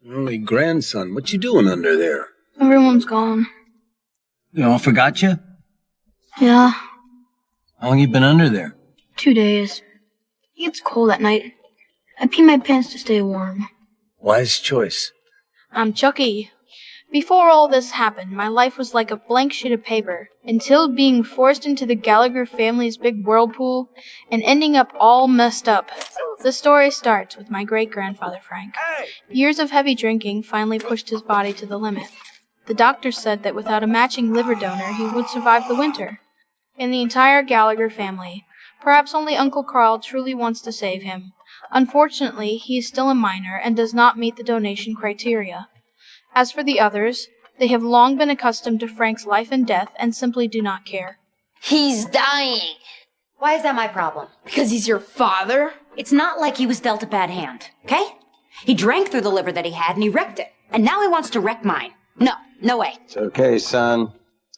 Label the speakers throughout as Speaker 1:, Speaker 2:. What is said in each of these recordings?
Speaker 1: Only grandson. What you doing under there?
Speaker 2: Everyone's gone.
Speaker 1: They all forgot you?
Speaker 2: Yeah.
Speaker 1: How long you been under there?
Speaker 2: 2 days. It gets cold at night. I pee my pants to stay warm.
Speaker 1: Wise choice.
Speaker 3: I'm Chucky. Before all this happened, my life was like a blank sheet of paper, until being forced into the Galagga family's big whirlpool and ending up all messed up. The story starts with my great-grandfather Frank. Years of heavy drinking finally pushed his body to the limit. The doctor said that without a matching liver donor, he would survive the winter. In the entire Galagga family, perhaps only Uncle Carl truly wants to save him. Unfortunately, he is still a minor and does not meet the donation criteria. As for the others, they have long been accustomed to Frank's life and death and simply do not care.
Speaker 4: He's dying. Why is that my problem?
Speaker 5: Because he's your father?
Speaker 4: It's not like he was dealt a bad hand, okay? He drank through the liver that he had and he wrecked it. And now he wants to wreck mine. No way.
Speaker 1: It's okay, son.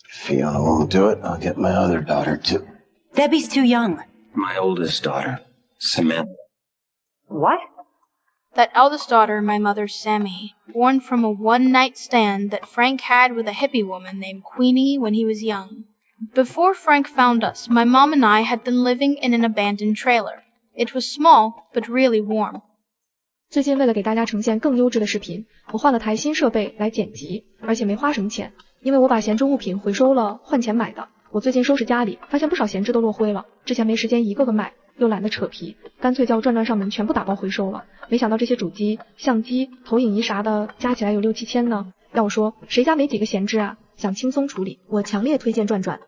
Speaker 1: If Fiona won't do it, I'll get my other daughter too.
Speaker 4: Debbie's too young.
Speaker 1: My oldest daughter, Samantha.
Speaker 4: What?
Speaker 3: That eldest daughter, my mother Sammy, born from a one-night stand that Frank had with a hippie woman named Queenie when he was young. Before Frank found us, my mom and I had been living in an abandoned trailer. It was small, but really warm.
Speaker 6: 最近为了给大家呈现更优质的视频，我换了台新设备来剪辑，而且没花什么钱，因为我把闲置物品回收了，换钱买的。我最近收拾家里，发现不少闲置都落灰了，之前没时间一个个卖，又懒得扯皮，干脆叫转转上门全部打包回收了。没想到这些主机、相机、投影仪啥的加起来有6、7千呢。要我说，谁家没几个闲置啊？想轻松处理，我强烈推荐转转。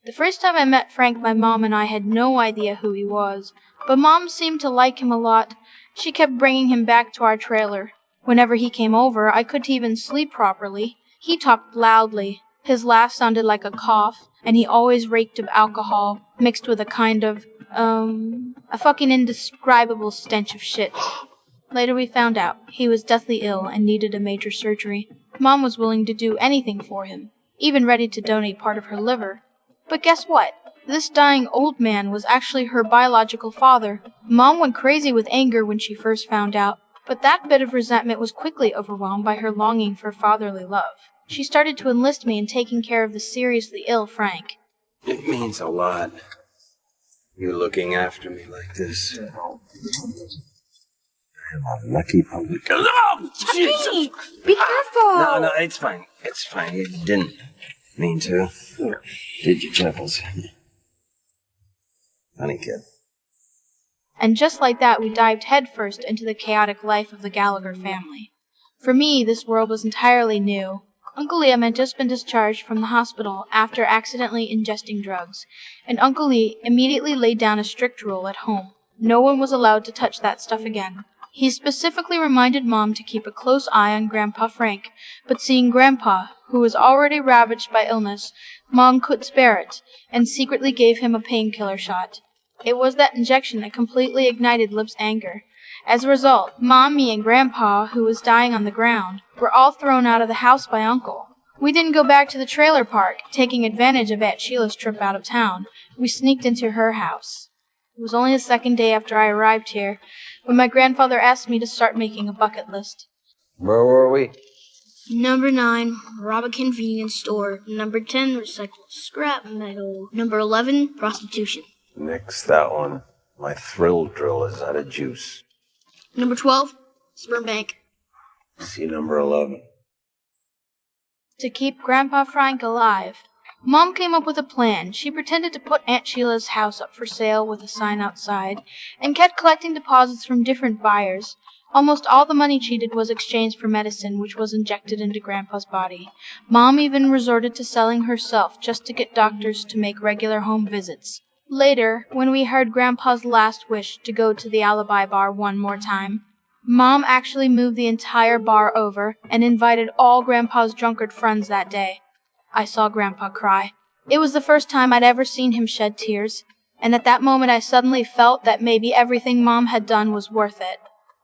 Speaker 3: The first time I met Frank, my mom and I had no idea who he was, but Mom seemed to like him a lot. She kept bringing him back to our trailer. Whenever he came over, I couldn't even sleep properly. He talked loudly. His laugh sounded like a cough, and he always reeked of alcohol, mixed with a kind of, a fucking indescribable stench of shit. Later we found out he was deathly ill and needed a major surgery. Mom was willing to do anything for him, even ready to donate part of her liver. But guess what? This dying old man was actually her biological father. Mom went crazy with anger when she first found out, but that bit of resentment was quickly overwhelmed by her longing for fatherly love. She started to enlist me in taking care of the seriously ill Frank.
Speaker 1: It means a lot. You looking after me like this. I am a lucky public. Oh,
Speaker 4: Chucky! Be careful!
Speaker 1: No, it's fine. It's fine. You didn't mean to. Did your temples. Funny kid.
Speaker 3: And just like that, we dived headfirst into the chaotic life of the Gallagher family. For me, this world was entirely new. Uncle Liam had just been discharged from the hospital after accidentally ingesting drugs, and Uncle Lee immediately laid down a strict rule at home. No one was allowed to touch that stuff again. He specifically reminded Mom to keep a close eye on Grandpa Frank, but seeing Grandpa, who was already ravaged by illness, Mom couldn't spare it, and secretly gave him a painkiller shot. It was that injection that completely ignited Lip's anger. As a result, Mommy and Grandpa, who was dying on the ground, were all thrown out of the house by Uncle. We didn't go back to the trailer park, taking advantage of Aunt Sheila's trip out of town. We sneaked into her house. It was only the second day after I arrived here, when my grandfather asked me to start making a bucket list.
Speaker 1: Where were we?
Speaker 2: Number 9, rob a convenience store. Number 10, recycle scrap metal. Number 11, prostitution.
Speaker 1: Nix that one. My thrill drill is out of juice.
Speaker 2: Number 12, sperm bank.
Speaker 1: See number 11.
Speaker 3: To keep Grandpa Frank alive, Mom came up with a plan. She pretended to put Aunt Sheila's house up for sale with a sign outside, and kept collecting deposits from different buyers. Almost all the money cheated was exchanged for medicine, which was injected into Grandpa's body. Mom even resorted to selling herself just to get doctors to make regular home visits. Later, when we heard Grandpa's last wish to go to the alibi bar one more time, Mom actually moved the entire bar over and invited all Grandpa's drunkard friends that day. I saw Grandpa cry. It was the first time I'd ever seen him shed tears, and at that moment I suddenly felt that maybe everything Mom had done was worth it.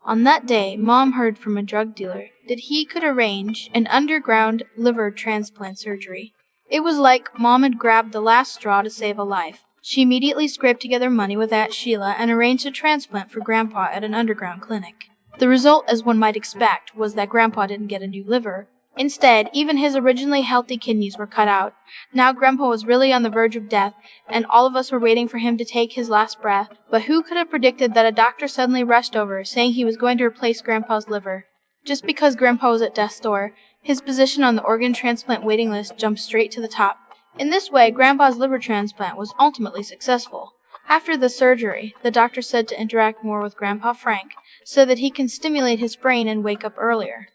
Speaker 3: On that day, Mom heard from a drug dealer that he could arrange an underground liver transplant surgery. It was like Mom had grabbed the last straw to save a life. She immediately scraped together money with Aunt Sheila and arranged a transplant for Grandpa at an underground clinic. The result, as one might expect, was that Grandpa didn't get a new liver. Instead, even his originally healthy kidneys were cut out. Now Grandpa was really on the verge of death, and all of us were waiting for him to take his last breath. But who could have predicted that a doctor suddenly rushed over, saying he was going to replace Grandpa's liver? Just because Grandpa was at death's door, his position on the organ transplant waiting list jumped straight to the top. In this way, Grandpa's liver transplant was ultimately successful. After the surgery, the doctor said to interact more with Grandpa Frank, so that he can stimulate his brain and wake up earlier.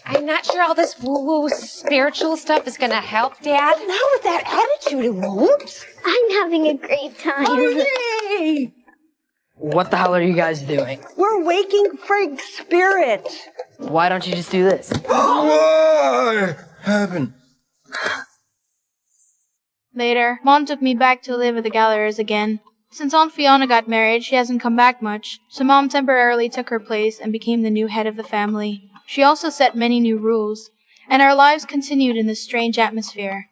Speaker 5: I'm not sure all this woo-woo spiritual stuff is gonna help, Dad.
Speaker 7: Not with that attitude, it won't. I'm having a great time.
Speaker 8: Oh, yay!
Speaker 9: What the hell are you guys doing?
Speaker 8: We're waking Frank's spirit.
Speaker 9: Why don't you just do this?
Speaker 1: What happened?
Speaker 3: Later, Mom took me back to live at the Gallagher's again. Since Aunt Fiona got married, she hasn't come back much, so Mom temporarily took her place and became the new head of the family. She also set many new rules, and our lives continued in this strange atmosphere.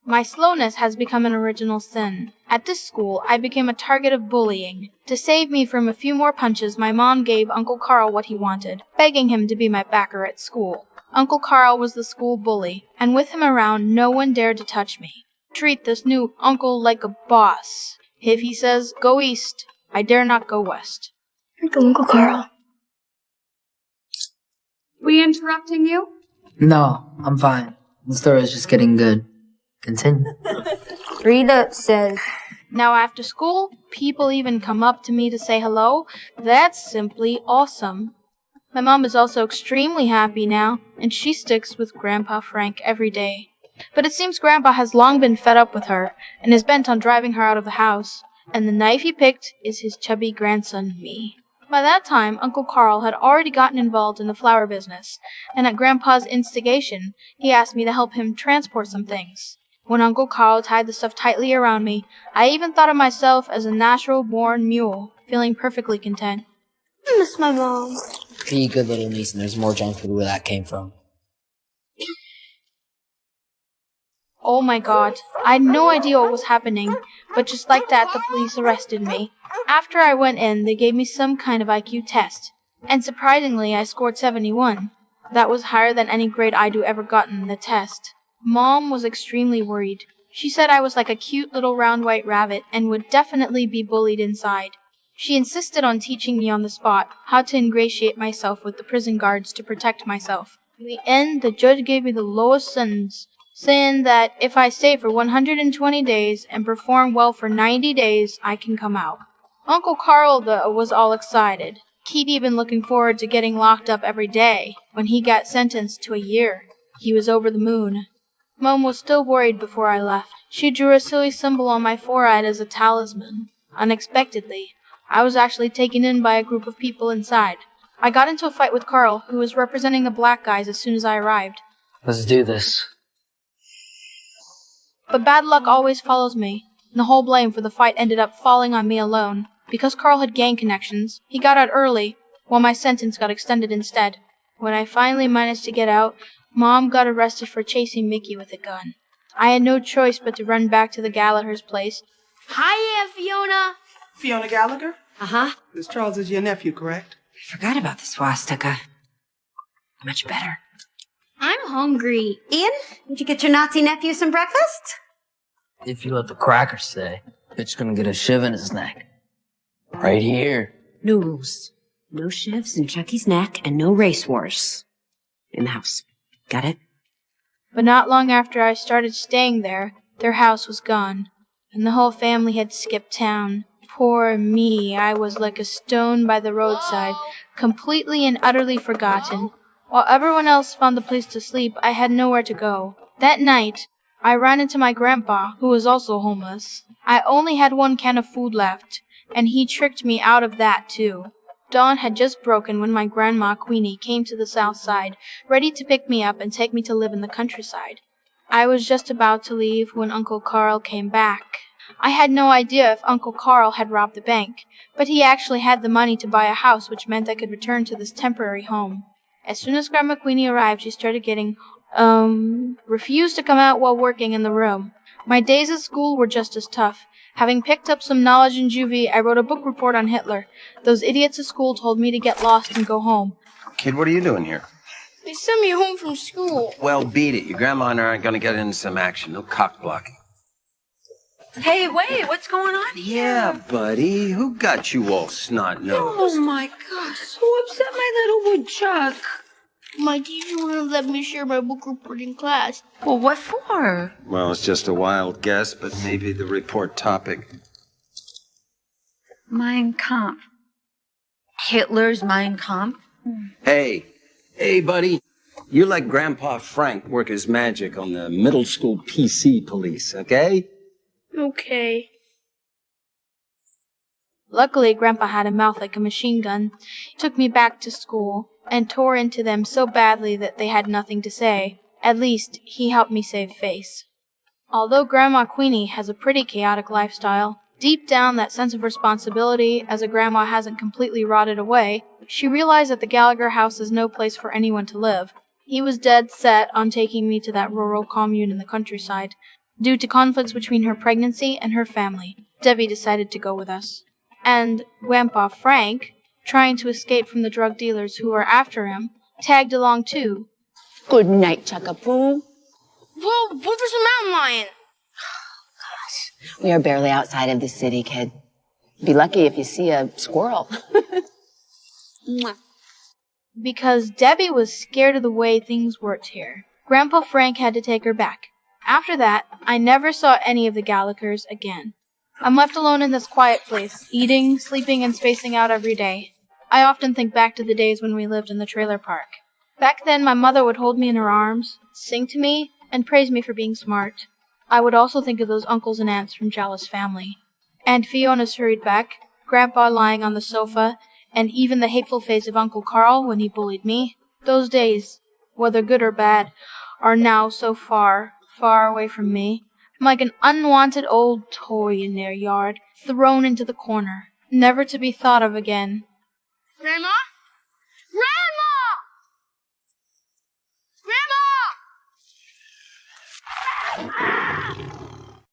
Speaker 3: My slowness has become an original sin. At this school, I became a target of bullying. To save me from a few more punches, my mom gave Uncle Carl what he wanted, begging him to be my backer at school. Uncle Carl was the school bully, and with him around, no one dared to touch me. Treat this new uncle like a boss. If he says, go east, I dare not go west.
Speaker 2: Uncle Carl.
Speaker 5: We interrupting you?
Speaker 9: No, I'm fine. The story is just getting good. Continue.
Speaker 7: Rita says,
Speaker 3: Now after school, people even come up to me to say hello. That's simply awesome. My mom is also extremely happy now, and she sticks with Grandpa Frank every day. But it seems Grandpa has long been fed up with her, and is bent on driving her out of the house, and the knife he picked is his chubby grandson, me. By that time, Uncle Carl had already gotten involved in the flower business, and at Grandpa's instigation, he asked me to help him transport some things. When Uncle Carl tied the stuff tightly around me, I even thought of myself as a natural-born mule, feeling perfectly content.
Speaker 2: I miss my mom.
Speaker 9: Be a good little niece, and there's more junk food where that came from.
Speaker 3: Oh my god, I had no idea what was happening, but just like that, the police arrested me. After I went in, they gave me some kind of IQ test, and surprisingly, I scored 71. That was higher than any grade I'd ever gotten in the test. Mom was extremely worried. She said I was like a cute little round white rabbit and would definitely be bullied inside. She insisted on teaching me on the spot how to ingratiate myself with the prison guards to protect myself. In the end, the judge gave me the lowest sentence, saying that if I stay for 120 days and perform well for 90 days, I can come out. Uncle Carl, though, was all excited. He'd even looking forward to getting locked up every day. When he got sentenced to a year, he was over the moon. Mom was still worried before I left. She drew a silly symbol on my forehead as a talisman. Unexpectedly, I was actually taken in by a group of people inside. I got into a fight with Carl, who was representing the black guys as soon as I arrived.
Speaker 9: Let's do this.
Speaker 3: But bad luck always follows me, and the whole blame for the fight ended up falling on me alone. Because Carl had gang connections, he got out early, while my sentence got extended instead. When I finally managed to get out, Mom got arrested for chasing Mickey with a gun. I had no choice but to run back to the Gallagher's place.
Speaker 2: Hi, Aunt Fiona.
Speaker 8: Fiona Gallagher?
Speaker 4: Uh-huh.
Speaker 8: This Charles is your nephew, correct?
Speaker 4: I forgot about the swastika. Much better.
Speaker 2: I'm hungry.
Speaker 4: Ian, did you get your Nazi nephew some breakfast?
Speaker 9: If you let the cracker stay, bitch gonna get a shiv in his neck. Right here.
Speaker 4: No rules. No shivs in Chucky's neck and no race wars. In the house. Got it?
Speaker 3: But not long after I started staying there, their house was gone, and the whole family had skipped town. Poor me, I was like a stone by the roadside, completely and utterly forgotten. While everyone else found a place to sleep, I had nowhere to go. That night, I ran into my grandpa, who was also homeless. I only had 1 can of food left, and he tricked me out of that too. Dawn had just broken when my grandma Queenie came to the south side, ready to pick me up and take me to live in the countryside. I was just about to leave when Uncle Carl came back. I had no idea if Uncle Carl had robbed the bank, but he actually had the money to buy a house, which meant I could return to this temporary home. As soon as Grandma Queenie arrived, she started getting, refused to come out while working in the room. My days at school were just as tough, Having picked up some knowledge in juvie, I wrote a book report on Hitler. Those idiots at school told me to get lost and go home.
Speaker 10: Kid, what are you doing here?
Speaker 2: They sent me home from school.
Speaker 10: Well, beat it. Your grandma and I aren't gonna get into some action. No cock blocking.
Speaker 4: Hey, wait, what's going on here?
Speaker 10: Yeah, buddy. Who got you all snot-nosed?
Speaker 4: Oh my gosh, who upset my little woodchuck?
Speaker 2: My teacher wouldn't let me share my book report in class.
Speaker 4: Well, what for?
Speaker 10: Well, it's just a wild guess, but maybe the report topic.
Speaker 4: Mein Kampf. Hitler's Mein Kampf?
Speaker 10: Hey, buddy. You let Grandpa Frank work his magic on the middle school PC police, okay?
Speaker 2: Okay.
Speaker 3: Luckily, Grandpa had a mouth like a machine gun. He took me back to school and tore into them so badly that they had nothing to say. At least, he helped me save face. Although Grandma Queenie has a pretty chaotic lifestyle, deep down that sense of responsibility, as a grandma hasn't completely rotted away, she realized that the Galagga house is no place for anyone to live. He was dead set on taking me to that rural commune in the countryside. Due to conflicts between her pregnancy and her family, Debbie decided to go with us. And Grandpa Frank, trying to escape from the drug dealers who were after him, tagged along too.
Speaker 7: Good night, Chuckapoo.
Speaker 2: Well, what was a mountain lion?
Speaker 7: We are barely outside of the city, kid. Be lucky if you see a squirrel.
Speaker 3: Because Debbie was scared of the way things worked here, Grandpa Frank had to take her back. After that, I never saw any of the Gallaghers again. I'm left alone in this quiet place, eating, sleeping, and spacing out every day. I often think back to the days when we lived in the trailer park. Back then, my mother would hold me in her arms, sing to me, and praise me for being smart. I would also think of those uncles and aunts from Jala's family. Aunt Fiona's hurried back, Grandpa lying on the sofa, and even the hateful face of Uncle Carl when he bullied me. Those days, whether good or bad, are now so far, far away from me. I'm like an unwanted old toy in their yard, thrown into the corner, never to be thought of again.
Speaker 2: Grandma?